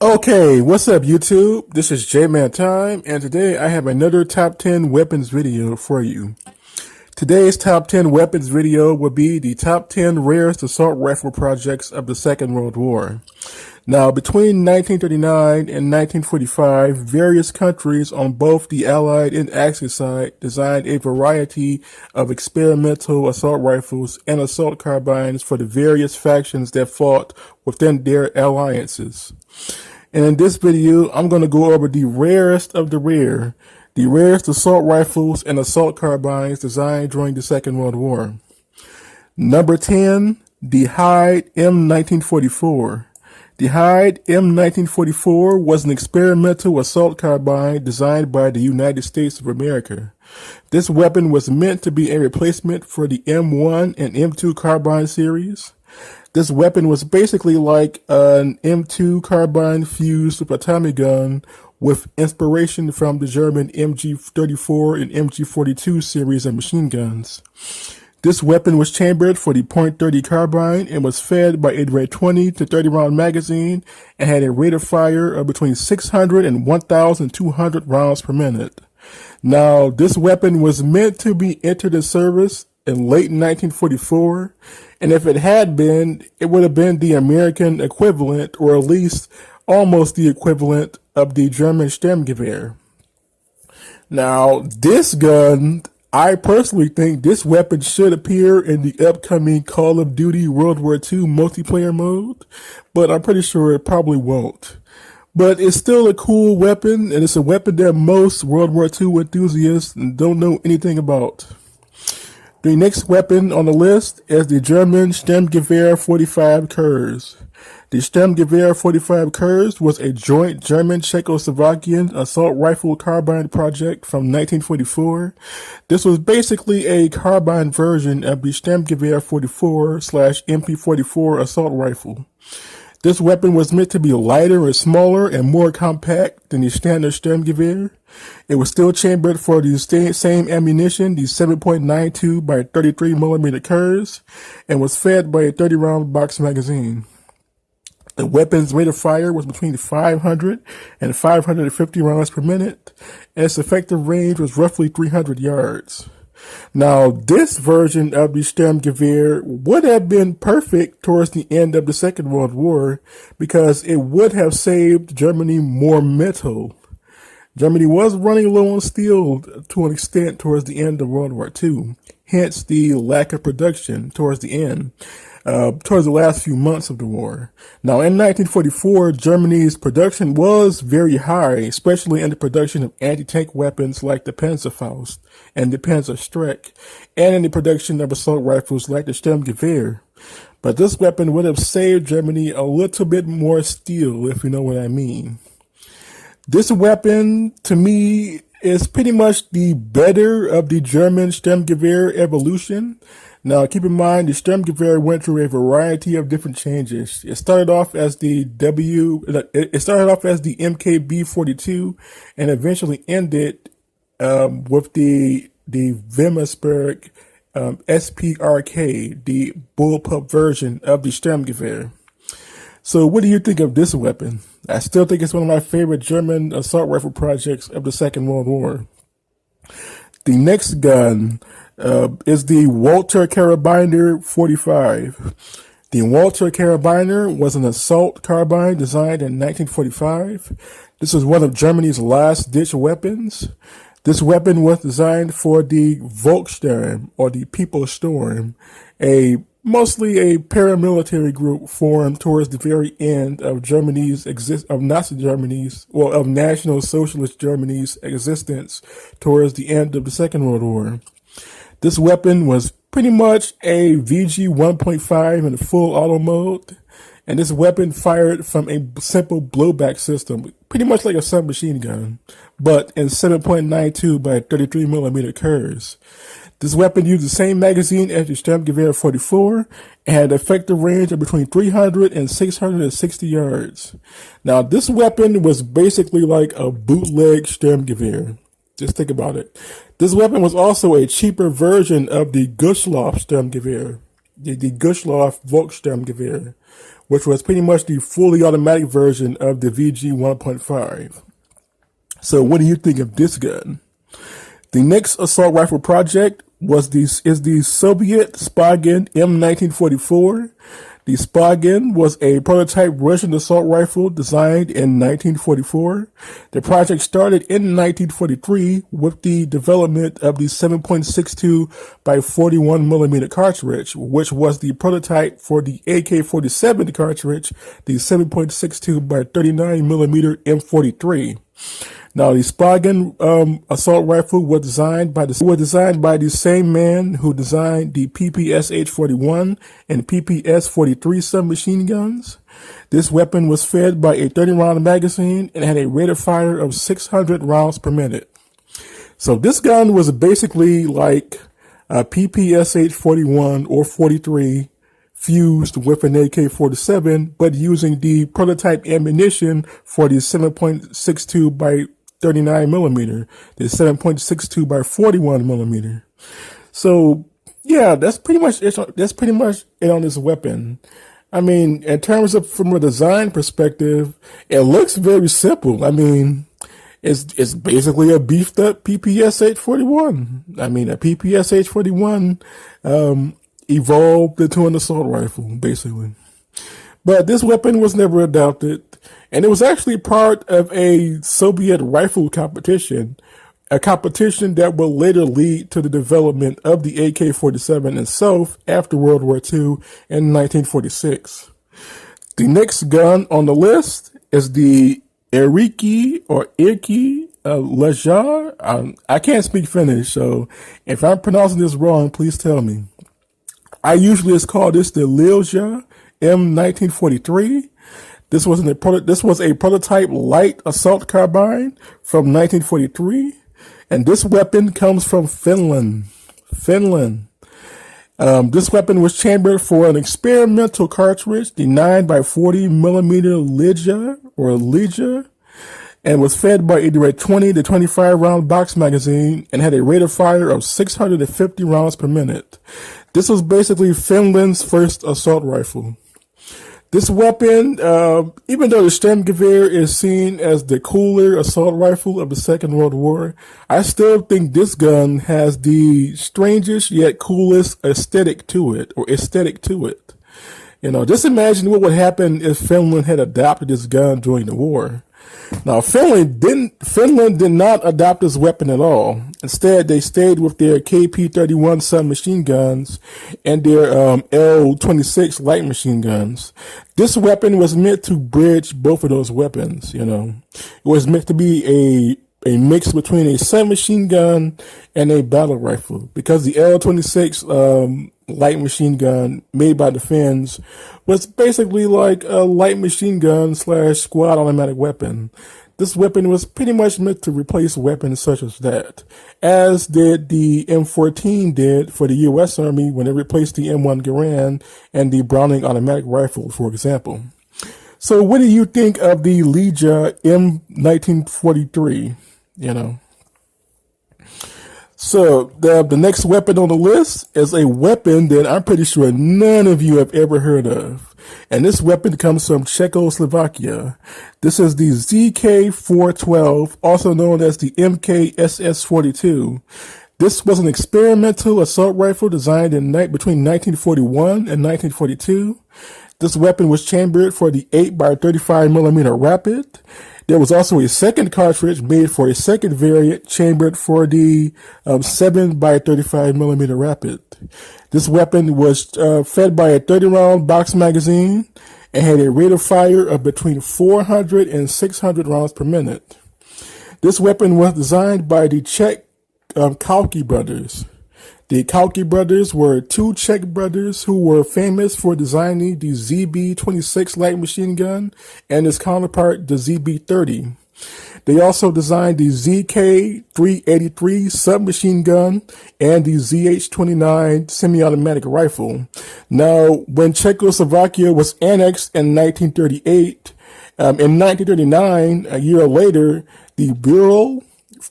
Okay, what's up YouTube? This is J-Man Time, and today I have another top 10 weapons video for you. Today's top 10 weapons video will be the top 10 rarest assault rifle projects of the Second World War. Now, between 1939 and 1945, various countries on both the Allied and Axis side designed a variety of experimental assault rifles and assault carbines for the various factions that fought within their alliances. And in this video, I'm going to go over the rarest of the rare, the rarest assault rifles and assault carbines designed during the Second World War. Number 10, the Hyde M1944. The Hyde M1944 was an experimental assault carbine designed by the United States of America. This weapon was meant to be a replacement for the M1 and M2 carbine series. This weapon was basically like an M2 carbine fused with a Tommy gun with inspiration from the German MG34 and MG42 series of machine guns. This weapon was chambered for the .30 carbine and was fed by a 20 to 30 round magazine and had a rate of fire of between 600 and 1,200 rounds per minute. Now, this weapon was meant to be entered in service in late 1944, and if it had been, it would have been the American equivalent, or at least almost the equivalent of the German Sturmgewehr. Now, this gun, I personally think this weapon should appear in the upcoming Call of Duty World War II multiplayer mode, but I'm pretty sure it probably won't. But it's still a cool weapon, and it's a weapon that most World War II enthusiasts don't know anything about. The next weapon on the list is the German Sturmgewehr 45 Kurz. The Sturmgewehr 45 Kurz was a joint German-Czechoslovakian assault rifle carbine project from 1944. This was basically a carbine version of the Sturmgewehr 44/MP44 assault rifle. This weapon was meant to be lighter and smaller and more compact than the standard Sturmgewehr. It was still chambered for the same ammunition, the 7.92 by 33 millimeter Kurz, and was fed by a 30 round box magazine. The weapon's rate of fire was between 500 and 550 rounds per minute, and its effective range was roughly 300 yards. Now, this version of the Sturmgewehr would have been perfect towards the end of the Second World War because it would have saved Germany more metal. Germany was running low on steel to an extent towards the end of World War II, hence the lack of production towards the end. Towards the last few months of the war. Now, in 1944, Germany's production was very high, especially in the production of anti-tank weapons like the Panzerfaust and the Panzerstreck, and in the production of assault rifles like the Sturmgewehr. But this weapon would have saved Germany a little bit more steel, if you know what I mean. This weapon, to me, is pretty much the better of the German Sturmgewehr evolution. Now, keep in mind, the Sturmgewehr went through a variety of different changes. It started off as the MKB-42 and eventually ended with the Wilhelmsburg SPRK, the bullpup version of the Sturmgewehr. So what do you think of this weapon? I still think it's one of my favorite German assault rifle projects of the Second World War. The next gun is the Walther Carabiner 45. The Walther Carabiner was an assault carbine designed in 1945. This was one of Germany's last-ditch weapons. This weapon was designed for the Volkssturm, or the People's Storm, mostly a paramilitary group formed towards the very end of National Socialist Germany's existence towards the end of the Second World War. This weapon was pretty much a VG 1.5 in full auto mode, and this weapon fired from a simple blowback system, pretty much like a submachine gun, but in 7.92 by 33 millimeter Kurz. This weapon used the same magazine as the Sturmgewehr 44 and had an effective range of between 300 and 660 yards. Now, this weapon was basically like a bootleg Sturmgewehr. Just think about it. This weapon was also a cheaper version of the Guschloff Sturmgewehr, the Guschloff Volkssturmgewehr, which was pretty much the fully automatic version of the VG 1.5. So what do you think of this gun? The next assault rifle project is the Soviet Spagin M1944. The Spagin was a prototype Russian assault rifle designed in 1944. The project started in 1943 with the development of the 7.62 by 41 millimeter cartridge, which was the prototype for the AK-47 cartridge, the 7.62 by 39 millimeter M43. Now, the Spagin assault rifle was designed by the same man who designed the PPSH-41 and PPS-43 submachine guns. This weapon was fed by a 30-round magazine and had a rate of fire of 600 rounds per minute. So this gun was basically like a PPSH-41 or 43 fused with an AK-47, but using the prototype ammunition for the 7.62 by 39 millimeter, the 7.62 by 41 millimeter. So yeah, that's pretty much it on this weapon. I mean, in terms of from a design perspective, it looks very simple. I mean, it's basically a beefed up PPSH-41. I mean, a PPSH-41 evolved into an assault rifle, basically. But this weapon was never adopted, and it was actually part of a Soviet rifle competition, a competition that would later lead to the development of the AK-47 itself after World War II in 1946. The next gun on the list is the Irki Lejar. I can't speak Finnish, so if I'm pronouncing this wrong, please tell me. I usually just call this the Lejar M1943. This was a prototype light assault carbine from 1943, and this weapon comes from Finland. This weapon was chambered for an experimental cartridge, the 9 by 40 millimeter Lejar, and was fed by either a 20 to 25 round box magazine and had a rate of fire of 650 rounds per minute. This was basically Finland's first assault rifle. This weapon, even though the Sturmgewehr is seen as the cooler assault rifle of the Second World War, I still think this gun has the strangest yet coolest aesthetic to it. You know, just imagine what would happen if Finland had adopted this gun during the war. Now, Finland did not adopt this weapon at all. Instead, they stayed with their KP-31 submachine guns and their L-26 light machine guns. This weapon was meant to bridge both of those weapons, you know. It was meant to be a mix between a submachine gun and a battle rifle, because the L-26 light machine gun made by the Finns was basically like a light machine gun / squad automatic weapon. This weapon was pretty much meant to replace weapons such as that, as did the M14 did for the U.S. Army when it replaced the M1 Garand and the Browning automatic rifle, for example. So what do you think of the Lejar M1943, you know? So the next weapon on the list is a weapon that I'm pretty sure none of you have ever heard of. And this weapon comes from Czechoslovakia. This is the ZK-412, also known as the MK-SS-42. This was an experimental assault rifle designed between 1941 and 1942. This weapon was chambered for the 8 by 35 millimeter rapid. There was also a second cartridge made for a second variant chambered for the 7 by 35 millimeter rapid. This weapon was fed by a 30-round box magazine and had a rate of fire of between 400 and 600 rounds per minute. This weapon was designed by the Czech Kalki brothers. The Kalki brothers were two Czech brothers who were famous for designing the ZB-26 light machine gun and its counterpart, the ZB-30. They also designed the ZK-383 submachine gun and the ZH-29 semi-automatic rifle. Now, when Czechoslovakia was annexed in 1938, in 1939, a year later, the Bureau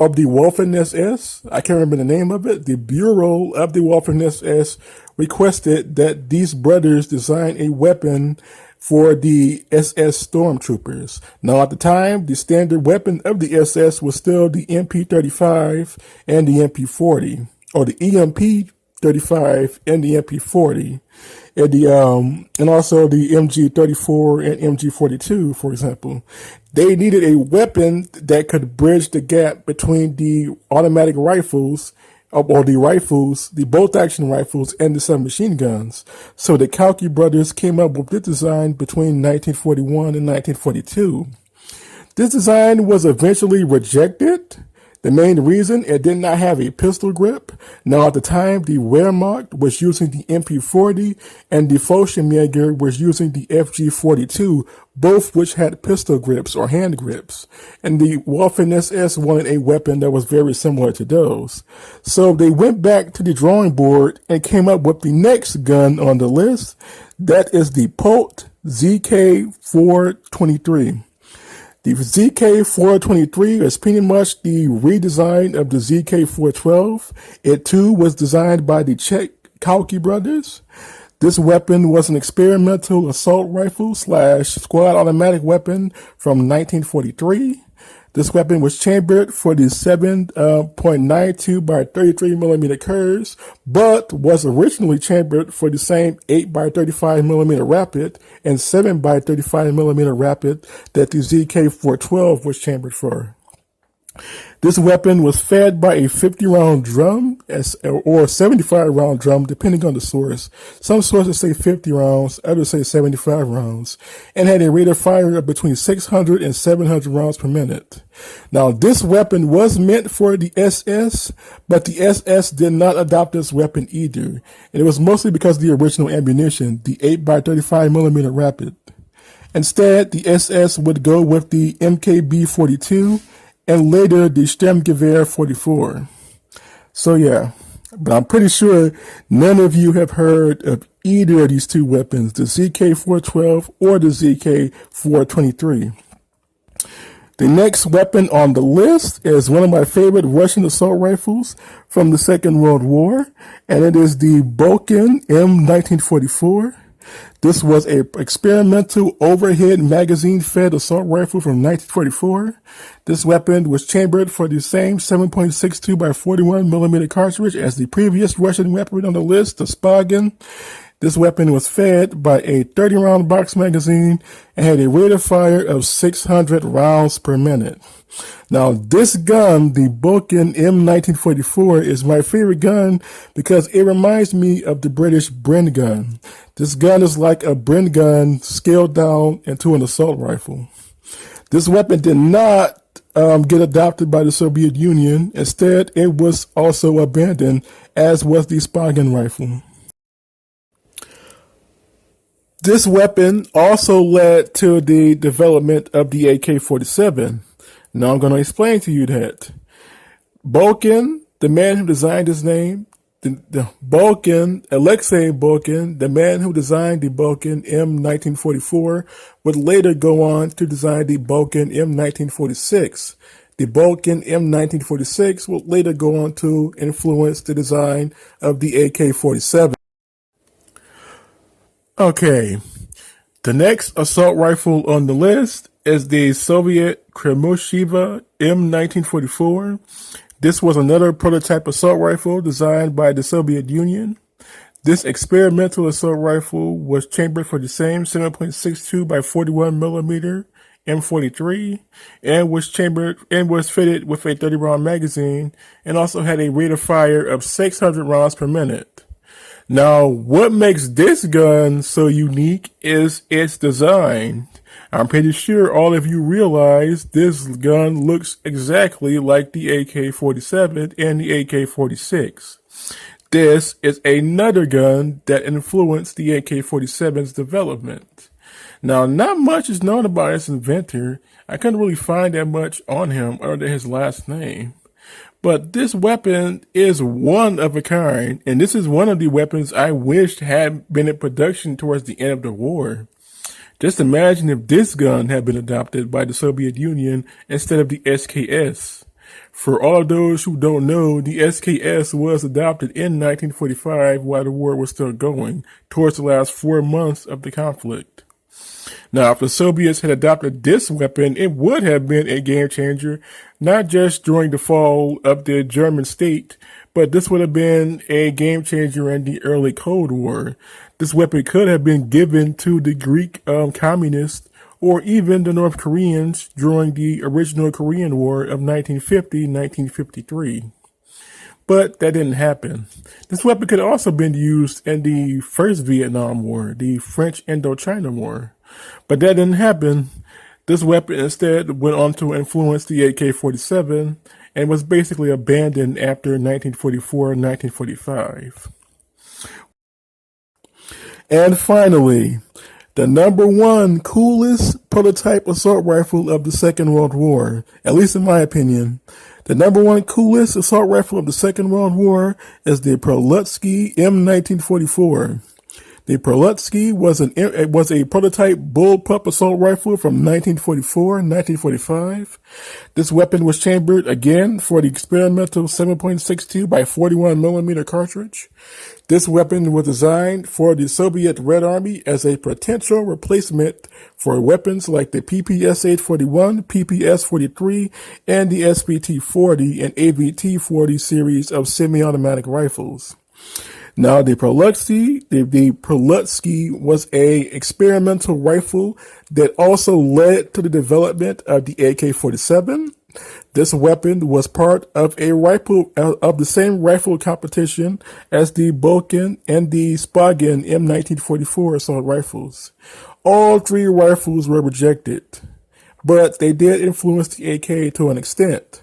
of the Waffen-SS, I can't remember the name of it, the Bureau of the Waffen-SS requested that these brothers design a weapon for the SS stormtroopers. Now, at the time, the standard weapon of the SS was still the MP35 and the MP40, or the EMP35 and the MP40, and also the MG34 and MG42, for example. They needed a weapon that could bridge the gap between the automatic rifles, or the rifles, the bolt-action rifles, and the submachine guns. So the Kalki brothers came up with this design between 1941 and 1942. This design was eventually rejected. The main reason, it did not have a pistol grip. Now, at the time, the Wehrmacht was using the MP40 and the Fallschirmjäger was using the FG42, both which had pistol grips or hand grips. And the Waffen SS wanted a weapon that was very similar to those. So they went back to the drawing board and came up with the next gun on the list. That is the Polt ZK423. The ZK423 is pretty much the redesign of the ZK412. It too was designed by the Czech Kalki brothers. This weapon was an experimental assault rifle / squad automatic weapon from 1943. This weapon was chambered for the 7.92 by 33 millimeter curves, but was originally chambered for the same 8 by 35 millimeter rapid and 7 by 35 millimeter rapid that the ZK412 was chambered for. This weapon was fed by a 50-round drum or 75-round drum, depending on the source. Some sources say 50 rounds, others say 75 rounds, and had a rate of fire of between 600 and 700 rounds per minute. Now, this weapon was meant for the SS, but the SS did not adopt this weapon either. And it was mostly because of the original ammunition, the 8 by 35 millimeter rapid. Instead, the SS would go with the MKB-42, and later the Sturmgewehr 44. So yeah, but I'm pretty sure none of you have heard of either of these two weapons, the ZK412 or the ZK423. The next weapon on the list is one of my favorite Russian assault rifles from the Second World War, and it is the Boken M1944. This was an experimental overhead magazine-fed assault rifle from 1944. This weapon was chambered for the same 7.62 by 41 millimeter cartridge as the previous Russian weapon on the list, the Spagan. This weapon was fed by a 30-round box magazine and had a rate of fire of 600 rounds per minute. Now, this gun, the Boken M1944, is my favorite gun because it reminds me of the British Bren gun. This gun is like a Bren gun scaled down into an assault rifle. This weapon did not get adopted by the Soviet Union. Instead, it was also abandoned, as was the Spagan rifle. This weapon also led to the development of the AK-47. Now I'm going to explain to you that. Boken, the man who designed his name, Alexei Boken, the man who designed the Boken M1944, would later go on to design the Boken M1946. The Boken M1946 would later go on to influence the design of the AK-47. Okay, the next assault rifle on the list is the Soviet Crema M1944. This was another prototype assault rifle designed by the Soviet Union. This experimental assault rifle was chambered for the same 7.62 by 41 millimeter M43 and was fitted with a 30-round magazine and also had a rate of fire of 600 rounds per minute. Now, what makes this gun so unique is its design. I'm pretty sure all of you realize this gun looks exactly like the AK-47 and the AK-46. This is another gun that influenced the AK-47's development. Now, not much is known about its inventor. I couldn't really find that much on him other than his last name. But this weapon is one of a kind, and this is one of the weapons I wished had been in production towards the end of the war. Just imagine if this gun had been adopted by the Soviet Union instead of the SKS. For all of those who don't know, the SKS was adopted in 1945 while the war was still going, towards the last 4 months of the conflict. Now, if the Soviets had adopted this weapon, it would have been a game changer, not just during the fall of the German state, but this would have been a game changer in the early Cold War. This weapon could have been given to the Greek communists or even the North Koreans during the original Korean War of 1950-1953. But that didn't happen. This weapon could have also been used in the first Vietnam War, the French Indochina War. But that didn't happen. This weapon instead went on to influence the AK-47 and was basically abandoned after 1944-1945. And finally, the number one coolest prototype assault rifle of the Second World War, at least in my opinion, the number one coolest assault rifle of the Second World War is the Prilutsky M1944. The Prilutsky was a prototype bullpup assault rifle from 1944 and 1945. This weapon was chambered again for the experimental 7.62 by 41 millimeter cartridge. This weapon was designed for the Soviet Red Army as a potential replacement for weapons like the PPS-841, PPS-43, and the SPT-40 and AVT-40 series of semi-automatic rifles. Now, the Prilutsky was a experimental rifle that also led to the development of the AK-47. This weapon was part of the same rifle competition as the Boken and the Spagen M1944 assault rifles. All three rifles were rejected, but they did influence the AK to an extent.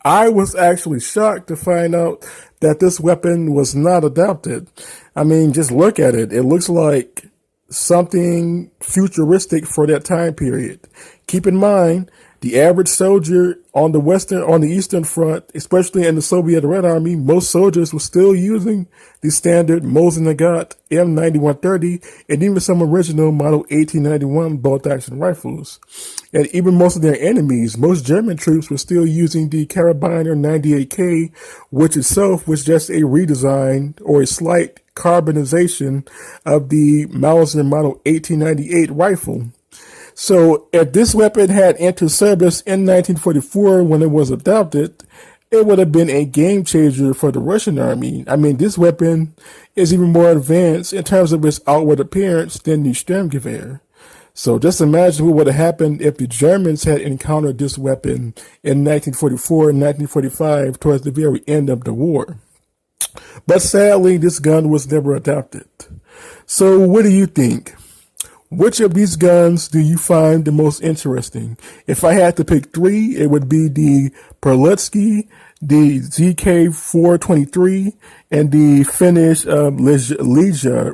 I was actually shocked to find out that this weapon was not adopted. I mean, just look at it. It looks like something futuristic for that time period. Keep in mind, the average soldier on the Eastern Front, especially in the Soviet Red Army, most soldiers were still using the standard Mosin-Nagant M9130 and even some original model 1891 bolt-action rifles. And even most of their enemies, most German troops were still using the Carabine 98K, which itself was just a redesign or a slight carbonization of the Mauser model 1898 rifle. So if this weapon had entered service in 1944 when it was adopted, it would have been a game changer for the Russian army. I mean, this weapon is even more advanced in terms of its outward appearance than the Sturmgewehr. So just imagine what would have happened if the Germans had encountered this weapon in 1944 and 1945 towards the very end of the war. But sadly, this gun was never adopted. So what do you think? Which of these guns do you find the most interesting? If I had to pick three, it would be the Prilutsky, the ZK-423, and the Finnish Lyja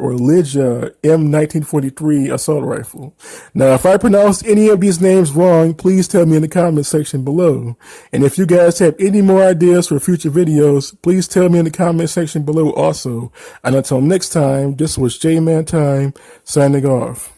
M1943 assault rifle. Now, if I pronounce any of these names wrong, please tell me in the comment section below. And if you guys have any more ideas for future videos, please tell me in the comment section below also. And until next time, this was J-Man Time, signing off.